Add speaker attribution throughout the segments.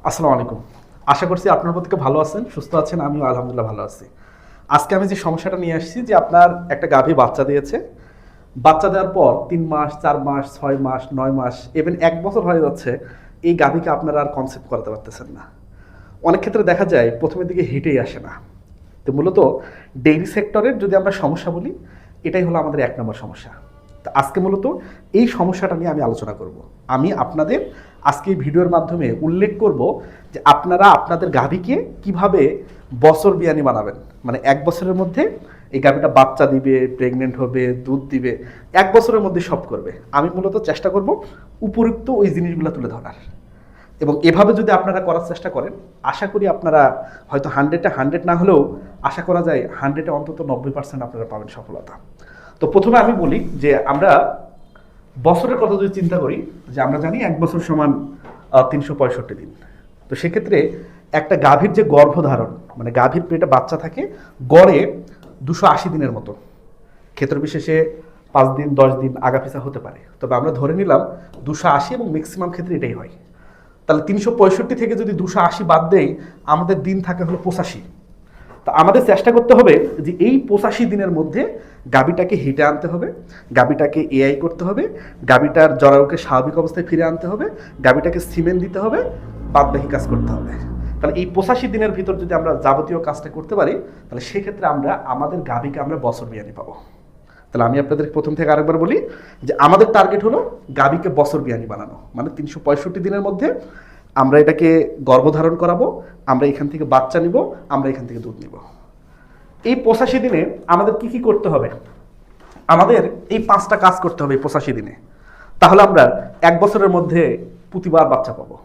Speaker 1: আসসালামু আলাইকুম। আশা করছি আপনার প্রত্যেকে ভালো আছেন, সুস্থ আছেন। আমিও আলহামদুলিল্লাহ ভালো আছি। আজকে আমি যে সমস্যাটা নিয়ে আসছি যে আপনার একটা গাভী বাচ্চা দিয়েছে। বাচ্চা দেওয়ার পর ৩ মাস, ৪ মাস, ৬ মাস, ৯ মাস, ইভেন ১ বছর হয়ে যাচ্ছে। এই গাভীকে আপনারা আর কনসেপ্ট করাতে পারতেছেন না। অনেক ক্ষেত্রে দেখা যায় প্রথমের দিকে হিটেই আসে না। তো মূলত ডেইরি সেক্টরের যদি আমরা সমস্যা বলি, এটাই হলো আমাদের ১ নম্বর সমস্যা। তো আজকে মূলত এই সমস্যাটা নিয়ে আমি আলোচনা করব। আমি আপনাদের আজকে এই ভিডিওর মাধ্যমে উল্লেখ করব যে আপনারা আপনাদের গাভীকে কিভাবে বছর বিয়ানি বানাবেন। মানে ১ বছরের মধ্যে এই গাভীটা বাচ্চা দিবে, প্রেগনেন্ট হবে, দুধ দিবে, ১ বছরের মধ্যে সব করবে। আমি মূলত চেষ্টা করব উপযুক্ত ওই জিনিসগুলো তুলে ধরার। এবং এভাবে যদি আপনারা করার চেষ্টা করেন, আশা করি আপনারা হয়তো 100-এ 100 না হলেও আশা করা যায় 100-এ অন্তত 90% আপনারা পাবেন সফলতা। তো প্রথমে আমি বলি যে আমরা বছরের কথা যদি চিন্তা করি, যে আমরা জানি ১ বছর সমান ৩৬৫ দিন। তো সেক্ষেত্রে একটা গাভীর যে গর্ভধারণ, মানে গাভীর পেটে বাচ্চা থাকে গড়ে ২৮০ দিনের মতো। ক্ষেত্র বিশেষে ৫ দিন ১০ দিন আগাপিছা হতে পারে, তবে আমরা ধরে নিলাম ২৮০ এবং ম্যাক্সিমাম ক্ষেত্রে এটাই হয়। তাহলে ৩৬৫ থেকে যদি ২৮০ বাদ দেই, আমাদের দিন থাকে হলো ৮৫। তা আমাদের চেষ্টা করতে হবে যে এই ৮৫ দিনের মধ্যে গাভীটাকে হিটে আনতে হবে, গাভীটাকে এআই করতে হবে, গাভীটার জরায়ুকে স্বাভাবিক অবস্থায় ফিরে আনতে হবে, গাভীটাকে সিমেন্ট দিতে হবে, বাদবাকি কাজ করতে হবে। তাহলে এই ৮৫ দিনের ভিতর যদি আমরা যাবতীয় কাজটা করতে পারি, তাহলে সেক্ষেত্রে আমরা আমাদের গাভীকে আমরা বছর বিয়ানি পাবো। তাহলে আমি আপনাদের প্রথম থেকে আরেকবার বলি যে আমাদের টার্গেট হলো গাভীকে বছর বিয়ানি বানানো, মানে ৩৬৫ দিনের মধ্যে আমরা এটাকে গর্ভধারণ করাবো, আমরা এখান থেকে বাচ্চা নিব, আমরা এখান থেকে দুধ নিব। এই ৮৫ দিনে আমাদের কি কি করতে হবে? আমাদের এই ৫টা কাজ করতে হবে এই ৮৫ দিনে। তাহলে আমরা ১ বছরের মধ্যে প্রতিবার বাচ্চা পাবো।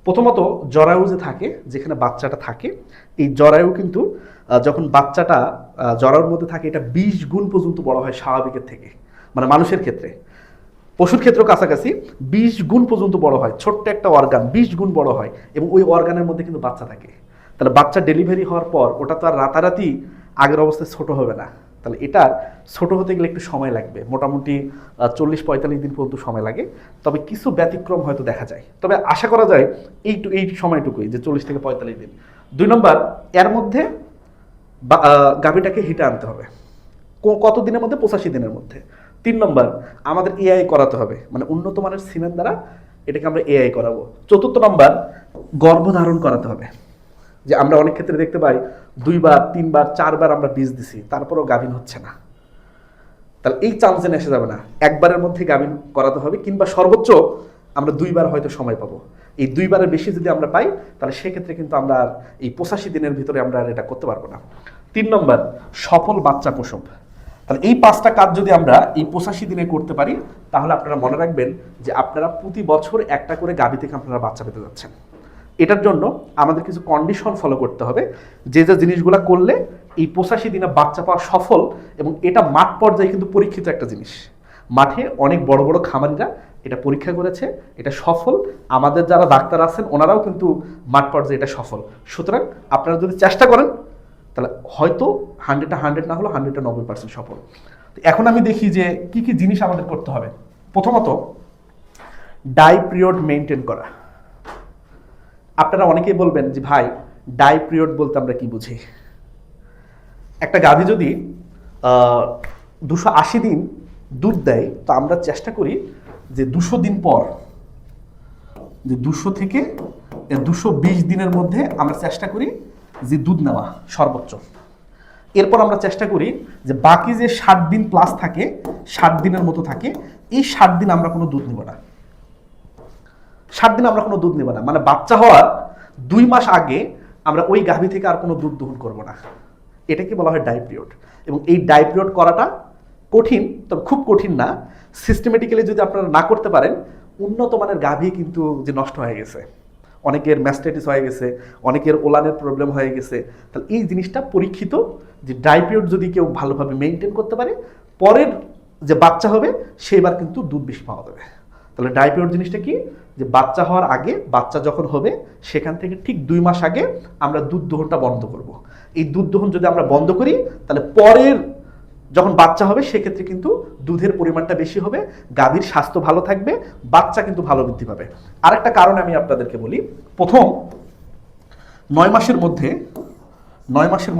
Speaker 1: প্রথমত জরায়ু যে থাকে, যেখানে বাচ্চাটা থাকে, এই জরায়ু কিন্তু যখন বাচ্চাটা জরায়ুর মধ্যে থাকে, এটা ২০ গুণ পর্যন্ত বড় হয় স্বাভাবিকের থেকে। মানে মানুষের ক্ষেত্রে, পশুর ক্ষেত্রেও কাছাকাছি ২০ গুণ পর্যন্ত বড় হয়। ছোট্ট একটা অর্গান ২০ গুণ বড় হয়, এবং ওই অর্গানের মধ্যে কিন্তু বাচ্চা থাকে। তাহলে বাচ্চা ডেলিভারি হওয়ার পর ওটা তো আর রাতারাতি আগের অবস্থায় ছোট হবে না। তাহলে এটা ছোট হতে গেলে একটু সময় লাগবে, মোটামুটি ৪০-৪৫ দিন পর্যন্ত সময় লাগে। তবে কিছু ব্যতিক্রম হয়তো দেখা যায়, তবে আশা করা যায় এই সময়টুকুই, যে ৪০ থেকে ৪৫ দিন। ২ নম্বর, এর মধ্যে গাভীটাকে হিটে আনতে হবে। কত দিনের মধ্যে? ৮৫ দিনের মধ্যে। ৩ নম্বর, আমাদের এআই করাতে হবে, মানে উন্নত মানের সিমেন্ট দ্বারা এটাকে আমরা এআই করাবো। ৪র্থ নম্বর, গর্ভধারণ করাতে হবে। যে আমরা অনেক ক্ষেত্রে দেখতে পাই ২ বার ৩ বার ৪ বার আমরা বীজ দিছি, তারপরেও গাভীন হচ্ছে না। তাহলে এই চান্স যেন এসে যাবে না, একবারের মধ্যে গাভীন করাতে হবে, কিংবা সর্বোচ্চ আমরা ২ বার হয়তো সময় পাবো। এই ২ বারের বেশি যদি আমরা পাই, তাহলে সেক্ষেত্রে কিন্তু আমরা এই ৮৫ দিনের ভিতরে আমরা আর এটা করতে পারবো না। ৩ নম্বর, সফল বাচ্চা প্রসব। তাহলে এই ৫টা কাজ যদি আমরা এই ৮৫ দিনে করতে পারি, তাহলে আপনারা মনে রাখবেন যে আপনারা প্রতি বছর একটা করে গাভী থেকে আপনারা বাচ্চা পেতে যাচ্ছেন। এটার জন্য আমাদের কিছু কন্ডিশন ফলো করতে হবে, যে যে জিনিসগুলো করলে এই ৮৫ দিনে বাচ্চা পাওয়া সফল। এবং এটা মাঠ পর্যায়ে কিন্তু পরীক্ষিত একটা জিনিস। মাঠে অনেক বড় বড় খামারিরা এটা পরীক্ষা করেছে, এটা সফল। আমাদের যারা ডাক্তার আছেন ওনারাও কিন্তু মাঠ পর্যায়ে এটা সফল। সুতরাং আপনারা যদি চেষ্টা করেন, তাহলে হয়তো 100-টা 100 না হলো 100-টা 90% সফল। তো এখন আমি দেখি যে কি কি জিনিস আমাদের করতে হবে। প্রথমত, ডাই পিরিয়ড মেনটেন করা। আপনারা অনেকেই বলবেন যে ভাই, ডাই পিরিয়ড বলতে আমরা কি বুঝি? একটা গাভী যদি ২৮০ দিন দুধ দেয়, তো আমরা চেষ্টা করি যে ২০০ দিন পর, যে ২০০ থেকে ২২০ দিনের মধ্যে আমরা চেষ্টা করি যে দুধ নেওয়া সর্বোচ্চ। এরপর আমরা চেষ্টা করি যে বাকি যে ৬০ দিন প্লাস থাকে, ৬০ দিনের মতো থাকে, এই ৬০ দিন আমরা কোনো দুধ নেব না। ৬০ দিন আমরা কোনো দুধ নেব না, মানে বাচ্চা হওয়ার ২ মাস আগে আমরা ওই গাভী থেকে আর কোনো দুধ দহন করবো না। এটাকে বলা হয় ডাই পিরিয়ড। এবং এই ডাই পিরিয়ড করাটা কঠিন, তবে খুব কঠিন না। সিস্টেমেটিক্যালি যদি আপনারা না করতে পারেন, উন্নত মানের গাভী কিন্তু যে নষ্ট হয়ে গেছে, অনেকের ম্যাস্টাইটিস হয়ে গেছে, অনেকের ওলানের প্রবলেম হয়ে গেছে। তাহলে এই জিনিসটা পরীক্ষিত, যে ডাই পিরিয়ড যদি কেউ ভালোভাবে মেনটেন করতে পারে, পরের যে বাচ্চা হবে সেইবার কিন্তু দুধ বেশি পাওয়া যাবে। তাহলে ডাই পিরিয়ড জিনিসটা কি? যে বাচ্চা হওয়ার আগে, বাচ্চা যখন হবে সেখান থেকে ঠিক ২ মাস আগে আমরা দুধ দহনটা বন্ধ করব। এই দুধ দহন যদি আমরা বন্ধ করি, তাহলে পরের যখন বাচ্চা হবে সেক্ষেত্রে কিন্তু দুধের পরিমাণটা বেশি হবে, গাভীর স্বাস্থ্য ভালো থাকবে, বাচ্চা কিন্তু ভালো বৃদ্ধি পাবে। আরেকটা কারণ আমি আপনাদেরকে বলি, প্রথম 9 মাসের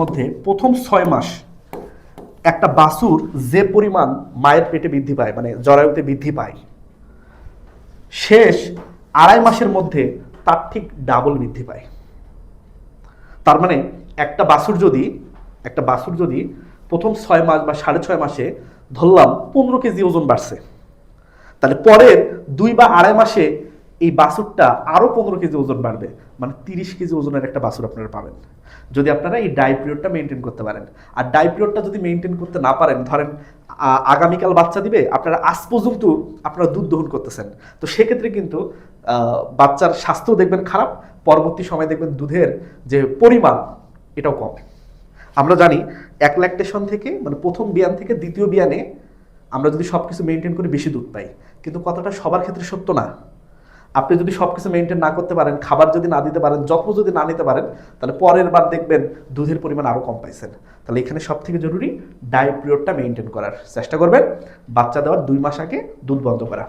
Speaker 1: মধ্যে প্রথম 6 মাস একটা বাছুর যে পরিমাণ মায়ের পেটে বৃদ্ধি পায়, মানে জরায়ুতে বৃদ্ধি পায়, শেষ 2.5 মাসের মধ্যে তার ঠিক ডাবল বৃদ্ধি পায়। তার মানে একটা বাছুর যদি প্রথম 6 মাস বা 6.5 মাসে ধরলাম 15 কেজি ওজন বাড়ছে, তাহলে পরের 2 বা 2.5 মাসে এই বাছুরটা আরো 15 কেজি ওজন বাড়বে, মানে 30 কেজি ওজনের একটা বাছুর আপনারা পাবেন, যদি আপনারা এই ডাই পিরিয়ডটা মেনটেন করতে পারেন। আর ডাই পিরিয়ডটা যদি মেনটেন করতে না পারেন, ধরেন আগামীকাল বাচ্চা দিবে, আপনারা আজ পর্যন্ত আপনারা দুধ দহন করতেছেন, তো সেক্ষেত্রে কিন্তু বাচ্চার স্বাস্থ্য দেখবেন খারাপ, পরবর্তী সময় দেখবেন দুধের যে পরিমাণ এটাও কম। আমরা জানি এক ল্যাকটেশন থেকে, মানে প্রথম বিয়ান থেকে দ্বিতীয় বিয়ানে আমরা যদি সব কিছু মেনটেন করে বেশি দুধ পাই, কিন্তু কথাটা সবার ক্ষেত্রে সত্য না। আপনি যদি সব কিছু মেনটেন না করতে পারেন, খাবার যদি না দিতে পারেন, যত্ন যদি না নিতে পারেন, তাহলে পরের বার দেখবেন দুধের পরিমাণ আরও কম পাইছেন। তাহলে এখানে সব থেকে জরুরি ডাই পিরিয়ডটা মেনটেন করার চেষ্টা করবেন, বাচ্চা দেওয়ার 2 মাস আগে দুধ বন্ধ করা।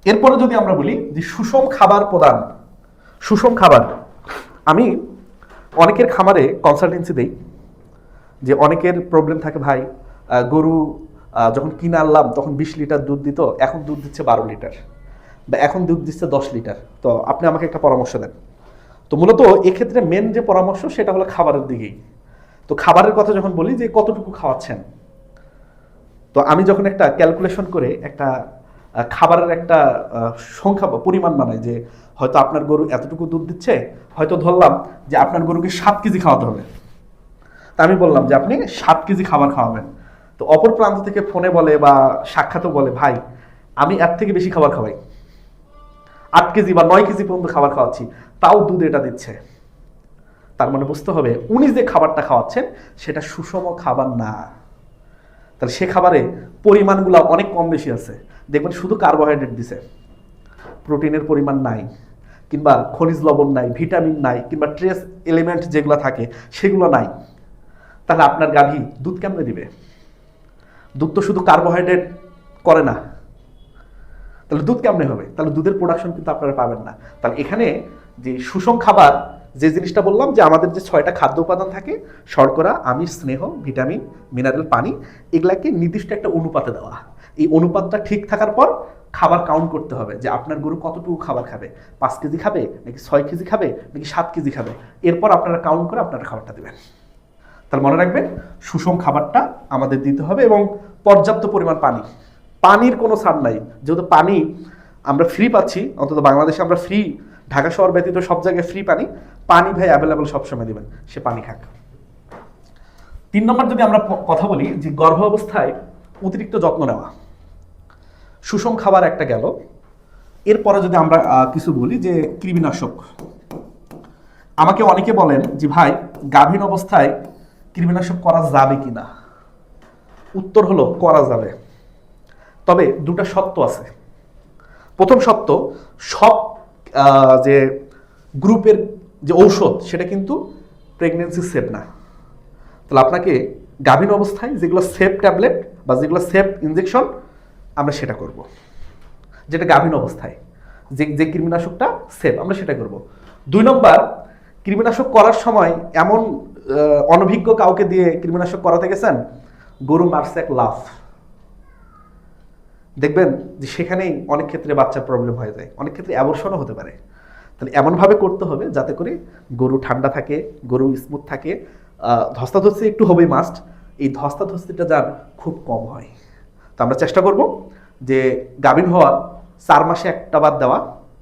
Speaker 1: এরপরে যদি আমরা বলি যে সুষম খাবার প্রদান, সুষম খাবার, আমি অনেকের খামারে কনসালটেন্সি দেই, যে অনেকের প্রবলেম থাকে, ভাই গরু যখন কিনে আনলাম তখন 20 লিটার দুধ দিত, এখন দুধ দিচ্ছে 12 লিটার, বা এখন দুধ দিচ্ছে 10 লিটার, তো আপনি আমাকে একটা পরামর্শ দেন। তো মূলত এক্ষেত্রে মেন যে পরামর্শ সেটা হলো খাবারের দিকেই। তো খাবারের কথা যখন বলি যে কতটুকু খাওয়াচ্ছেন, তো আমি যখন একটা ক্যালকুলেশন করে একটা খাবারের একটা সংখ্যা পরিমাণ বানাই, যে হয়তো আপনার গরু এতটুকু দুধ দিচ্ছে, হয়তো ধরলাম যে আপনার গরুকে 7 কেজি খাওয়াতে হবে, তা আমি বললাম যে আপনি 7 কেজি খাবার খাওয়াবেন। তো অপর প্রান্ত থেকে ফোনে বলে বা সাক্ষাৎও বলে, ভাই আমি এর থেকে বেশি খাবার খাওয়াই, 8 কেজি বা 9 কেজি পর্যন্ত খাবার খাওয়াচ্ছি, তাও দুধ এটা দিচ্ছে। তার মানে বুঝতে হবে উনি যে খাবারটা খাওয়াচ্ছেন সেটা সুষম খাবার না। তাহলে সে খাবারে পরিমাণগুলো অনেক কম বেশি আছে, দেখবেন শুধু কার্বোহাইড্রেট দিছে, প্রোটিনের পরিমাণ নাই, কিংবা খনিজ লবণ নাই, ভিটামিন নাই, কিংবা ট্রেস এলিমেন্ট যেগুলো থাকে সেগুলো নাই। তাহলে আপনার গাভী দুধ কেমনে দিবে? দুধ তো শুধু কার্বোহাইড্রেট করে না, তাহলে দুধ কেমনে হবে? তাহলে দুধের প্রোডাকশন কিন্তু আপনারা পাবেন না। তাহলে এখানে যে সুষম খাবার, যে জিনিসটা বললাম যে আমাদের যে 6টা খাদ্য উপাদান থাকে, শর্করা, আমিষ, স্নেহ, ভিটামিন, মিনারেল, পানি, এগুলাকে নির্দিষ্ট একটা অনুপাতে দেওয়া। এই অনুপাতটা ঠিক থাকার পর খাবার কাউন্ট করতে হবে যে আপনার গরু কতটুকু খাবার খাবে, 5 কেজি খাবে নাকি 6 কেজি খাবে নাকি 7 কেজি খাবে, এরপর আপনারা কাউন্ট করে আপনারা খাবারটা দেবেন। তাহলে মনে রাখবেন সুষম খাবারটা আমাদের দিতে হবে, এবং পর্যাপ্ত পরিমাণ পানি, পানির কোনো ছাড় নাই। যেহেতু পানি আমরা ফ্রি পাচ্ছি, অন্তত বাংলাদেশে আমরা ফ্রি, ঢাকা শহর ব্যতীত সব জায়গায় ফ্রি পানি, পানি ভাই অ্যাভেলেবল সবসময় দিবেন, সে পানি খাক। 3 নম্বর যদি আমরা কথা বলি যে গর্ভ অবস্থায় অতিরিক্ত যত্ন নেওয়া, সুষম খাবার একটা গেল, এরপরে যদি আমরা কিছু বলি যে কৃমিনাশক। আমাকে অনেকে বলেন যে ভাই গাভীন অবস্থায় কৃমিনাশক করা যাবে কিনা? উত্তর হলো করা যাবে, তবে দুটা শর্ত আছে। প্রথম শর্ত, সব যে গ্রুপের যে ঔষধ সেটা কিন্তু প্রেগনেন্সি সেফ না। তাহলে আপনাকে গাভীন অবস্থায় যেগুলো সেফ ট্যাবলেট বা যেগুলো সেফ ইনজেকশন আমরা সেটা করব, যেটা গাভীন অবস্থায় যে কৃমিনাশকটা সেফ আমরা সেটা করব। 2 নম্বর, কৃমিনাশক করার সময় এমন অনভিজ্ঞ কাউকে দিয়ে কৃমিনাশক করাতে গেছেন, গরু মারছে এক লাফ, দেখবেন যে সেখানেই অনেক ক্ষেত্রে বাচ্চার প্রবলেম হয়ে যায়, অনেক ক্ষেত্রে অ্যাবর্শনও হতে পারে। তাহলে এমনভাবে করতে হবে যাতে করে গরু ঠান্ডা থাকে, গরু স্মুথ থাকে, ধস্তাধস্তি একটু হবেই মাস্ট, এই ধস্তাধস্তিটা যার খুব কম হয়। তো আমরা চেষ্টা করব যে গাভীন হওয়ার 4 মাসে একটা বাদ দেওয়া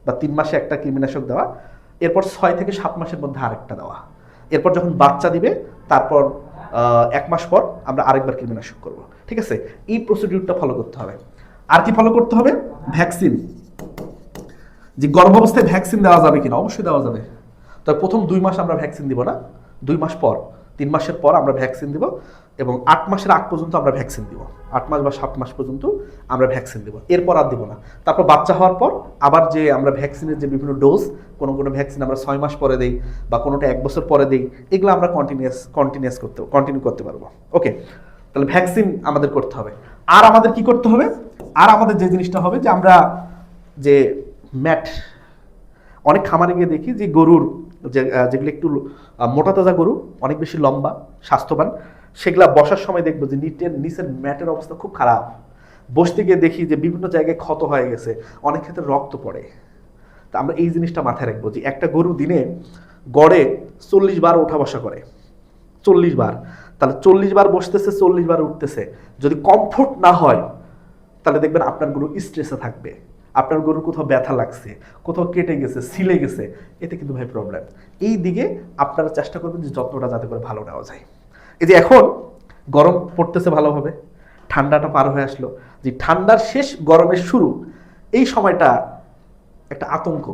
Speaker 1: বা 3 মাসে একটা কৃমিনাশক দেওয়া, এরপর 6 থেকে 7 মাসের মধ্যে আরেকটা দেওয়া, এরপর যখন বাচ্চা দিবে তারপর 1 মাস পর আমরা আরেকবার কৃমিনাশক করব। ঠিক আছে, এই প্রসিডিউরটা ফলো করতে হবে। আর কি ফলো করতে হবে? ভ্যাকসিন, যে গর্ভাবস্থায় ভ্যাকসিন দেওয়া যাবে কিনা? অবশ্যই দেওয়া যাবে। তবে প্রথম 2 মাস আমরা ভ্যাকসিন দিব না, 2 মাস পর, 3 মাসের পর আমরা ভ্যাকসিন দিব, এবং 8 মাসের আগ পর্যন্ত আমরা ভ্যাকসিন দিব, 8 মাস বা 7 মাস পর্যন্ত আমরা ভ্যাকসিন দিব, এরপর আর দিব না। তারপর বাচ্চা হওয়ার পর আবার যে আমরা ভ্যাকসিনের যে বিভিন্ন ডোজ, কোনো ভ্যাকসিন আমরা 6 মাস পরে দেই বা কোনোটা 1 বছর পরে দেই, এগুলো আমরা কন্টিনিউ করতে পারবো। ওকে, তাহলে ভ্যাকসিন আমাদের করতে হবে। আর আমাদের কি করতে হবে, আর আমাদের যে জিনিসটা হবে যে আমরা যে ম্যাট, অনেক খামারে গিয়ে দেখি যে গরুর যেগুলো একটু মোটা তাজা গরু, অনেক বেশি লম্বা স্বাস্থ্যবান, সেগুলা বসার সময় দেখবো যে নিচের ম্যাটের অবস্থা খুব খারাপ। বসতে গিয়ে দেখি যে বিভিন্ন জায়গায় ক্ষত হয়ে গেছে, অনেক ক্ষেত্রে রক্ত পড়ে। তা আমরা এই জিনিসটা মাথায় রাখবো যে একটা গরু দিনে গড়ে 40 বার ওঠা বসা করে, 40 বার, তাহলে 40 বার বসতেছে, 40 বার উঠতেছে। যদি কমফোর্ট না হয় তাহলে দেখবেন আপনার গরু স্ট্রেসে থাকবে, আপনার গরুর কোথাও ব্যথা লাগছে, কোথাও কেটে গেছে, ছিলে গেছে, এতে কিন্তু ভাই প্রবলেম। এই দিকে আপনারা চেষ্টা করবেন যে যত্নটা যাতে করে ভালো নেওয়া যায়। এই যে এখন গরম পড়তেছে ভালোভাবে, ঠান্ডাটা পার হয়ে আসলো, যে ঠান্ডার শেষ গরমের শুরু, এই সময়টা একটা আতঙ্ক।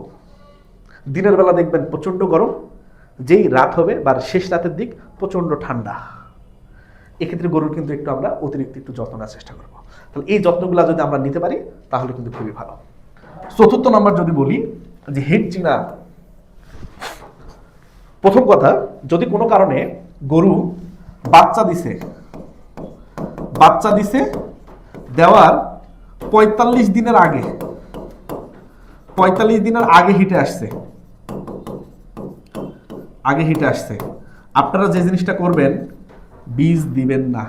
Speaker 1: দিনের বেলা দেখবেন প্রচণ্ড গরম, যেই রাত হবে বা শেষ রাতের দিক প্রচণ্ড ঠান্ডা। এক্ষেত্রে গরুর কিন্তু একটু আমরা অতিরিক্ত একটু যত্ন নেওয়ার চেষ্টা করবো। তাহলে এই যত্নগুলো যদি আমরা নিতে পারি তাহলে কিন্তু খুবই ভালো। চতুর্থ নম্বর যদি বলি যে হিট চিনা। প্রথম কথা, যদি কোনো কারণে গরু বাচ্চা দিছে দেওয়ার 45 দিনের আগে, 45 দিনের আগে হিটে আসছে, আপনারা যে জিনিসটা করবেন, বীজ দিবেন না।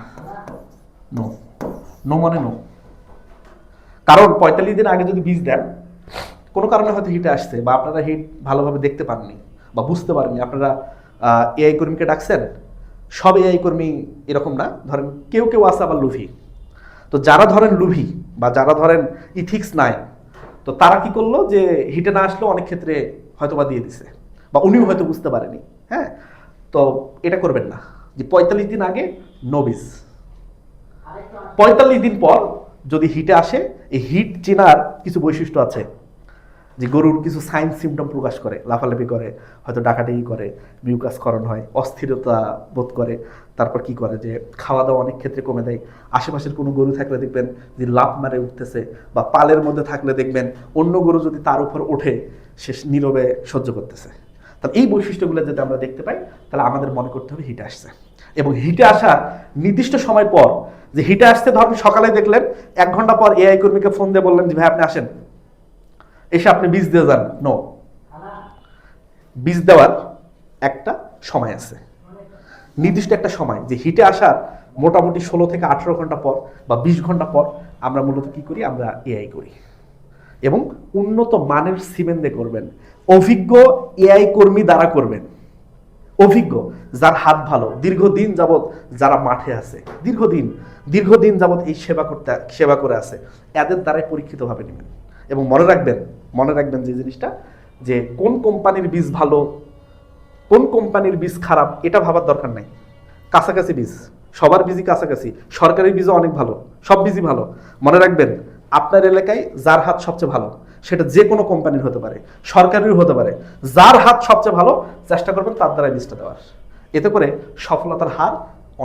Speaker 1: নো মানে নো। কারণ 45 দিন আগে যদি বীজ দেন, কোনো কারণে হয়তো হিটে আসছে বা আপনারা হিট ভালোভাবে দেখতে পাননি বা বুঝতে পারেননি, আপনারা এআই কর্মীকে ডাকছেন, সব এআই কর্মী এরকম না, ধরেন কেউ কেউ আছে আবার লুভি। তো যারা ধরেন লুভি বা যারা ধরেন ইথিক্স নাই, তো তারা কি করলো যে হিটে না আসলেও অনেক ক্ষেত্রে হয়তো বা দিয়ে দিছে, বা উনিও হয়তো বুঝতে পারেনি। হ্যাঁ, তো এটা করবেন না যে 45 দিন আগে নো বীজ। 45 দিন পর যদি হিটে আসে, এই হিট চেনার কিছু বৈশিষ্ট্য আছে, যে গরুর কিছু সাইন সিমটম প্রকাশ করে, লাফালাফি করে, হয়তো ডাকাডাকি করে, মিউকাসকরণ হয়, অস্থিরতা বোধ করে, তারপর কি করে যে খাওয়া দাওয়া অনেক ক্ষেত্রে কমে দেয়। আশেপাশের কোনো গরু থাকলে দেখবেন যে লাফ মারে উঠতেছে, বা পালের মধ্যে থাকলে দেখবেন অন্য গরু যদি তার উপর ওঠে সে নীরবে সহ্য করতেছে। তাহলে এই বৈশিষ্ট্যগুলো যদি আমরা দেখতে পাই তাহলে আমাদের মনে করতে হবে হিটে আসছে। এবং হিটে আসার নির্দিষ্ট সময় পর, যে হিটে আসতে ধরেন সকালে দেখলেন, 1 ঘন্টা পর এআই কর্মীকে ফোন দিয়ে বললেন যে ভাই আপনি আসেন, এসে আপনি বীজ দিয়ে যান। নো, বীজ দেওয়ার একটা সময় আছে, নির্দিষ্ট একটা সময়, যে হিটে আসার মোটামুটি 16 থেকে 18 ঘন্টা পর বা 20 ঘন্টা পর আমরা মূলত কি করি, আমরা এআই করি। এবং উন্নত মানের সিমেন্ট দিয়ে করবেন, অভিজ্ঞ এআই কর্মী দ্বারা করবেন, অভিজ্ঞ, যার হাত ভালো, দীর্ঘদিন যাবত যারা মাঠে আছে, দীর্ঘদিন যাবত এই সেবা করে আছে, এদের দ্বারাই পরীক্ষিতভাবে নেবেন। এবং মনে রাখবেন যে জিনিসটা, যে কোন কোম্পানির বীজ ভালো, কোন কোম্পানির বীজ খারাপ, এটা ভাবার দরকার নাই। কাছাকাছি বীজ, সবার বীজই কাছাকাছি, সরকারি বীজও অনেক ভালো, সব বীজই ভালো। মনে রাখবেন, আপনার এলাকায় যার হাত সবচেয়ে ভালো, সেটা যে কোনো কোম্পানির হতে পারে, সরকারির হতে পারে, যার হাত সবচেয়ে ভালো চেষ্টা করবেন তার দ্বারা বীজটা দেওয়ার। এতে করে সফলতার হার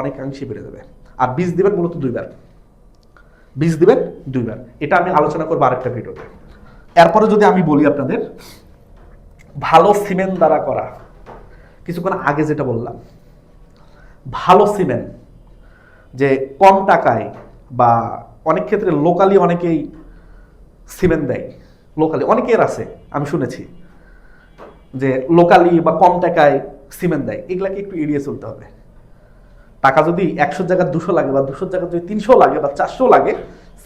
Speaker 1: অনেকাংশে বেড়ে যাবে। আর বীজ দিবেন মূলত 2 বার, বীজ দিবেন 2 বার। এটা আমি আলোচনা করবো আরেকটা ভিডিওতে। এরপরে যদি আমি বলি আপনাদের ভালো সিমেন্ট দ্বারা করা, কিছুক্ষণ আগে যেটা বললাম, ভালো সিমেন্ট যে কম টাকায় বা অনেক ক্ষেত্রে লোকালি অনেকেই সিমেন্ট দেয়, লোকালি অনেকের আছে, আমি শুনেছি যে লোকালি বা কম টাকায় সিমেন্ট দেয়, এগুলাকে একটু এড়িয়ে চলতে হবে। টাকা যদি 100 জায়গায় 200 লাগে, বা 200 জায়গায় যদি 300 লাগে বা 400 লাগে,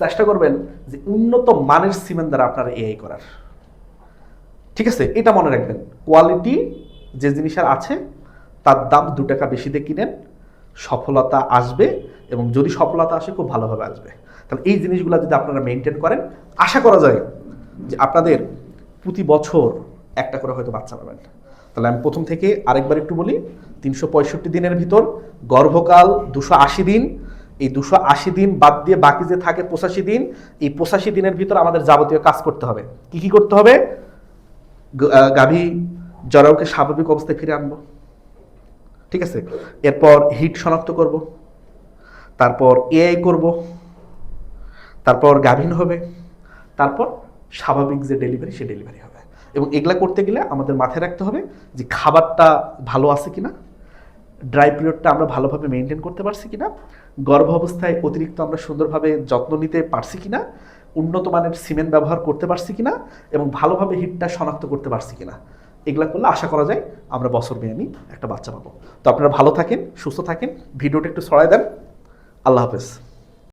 Speaker 1: চেষ্টা করবেন যে উন্নত মানের সিমেন্ট দ্বারা আপনারা এআই করার। ঠিক আছে, এটা মনে রাখবেন, কোয়ালিটি যে জিনিসের আছে তার দাম 2 টাকা বেশি দিয়ে কিনেন, সফলতা আসবে। এবং যদি সফলতা আসে খুব ভালোভাবে আসবে। তাহলে এই জিনিসগুলো যদি আপনারা মেনটেন করেন, আশা করা যায় যে আপনাদের প্রতি বছর একটা করে হয়তো বাচ্চা পাবেন। তাহলে আমি প্রথম থেকে আরেকবার একটু বলি, 365 দিনের ভিতর গর্ভকাল 280 দিন, এই 280 দিন বাদ দিয়ে বাকি যে থাকে 85 দিন, এই 85 দিনের ভিতর আমাদের যাবতীয় কাজ করতে হবে। কি কি করতে হবে? গাভী জরায়ুকে স্বাভাবিক অবস্থায় ফিরে আনবো, ঠিক আছে, এরপর হিট শনাক্ত করব, তারপর এআই করব, তারপর গাভীন হবে, তারপর স্বাভাবিক যে ডেলিভারি সে ডেলিভারি হবে। এবং এগুলা করতে গেলে আমাদের মাথায় রাখতে হবে যে খাবারটা ভালো আছে কিনা, ড্রাই পিরিয়ডটা আমরা ভালোভাবে মেনটেন করতে পারছি কিনা, গর্ভ অবস্থায় অতিরিক্ত আমরা সুন্দরভাবে যত্ন নিতে পারছি কিনা, উন্নত মানের সিমেন্ট ব্যবহার করতে পারছি কিনা এবং ভালোভাবে হিটটা শনাক্ত করতে পারছি কিনা, এগুলা করলে আশা করা যায় আমরা বছর মেয়াদি একটা বাচ্চা পাবো। তো আপনারা ভালো থাকেন, সুস্থ থাকেন, ভিডিওটা একটু ছড়ায় দেন। আল্লাহ হাফেজ।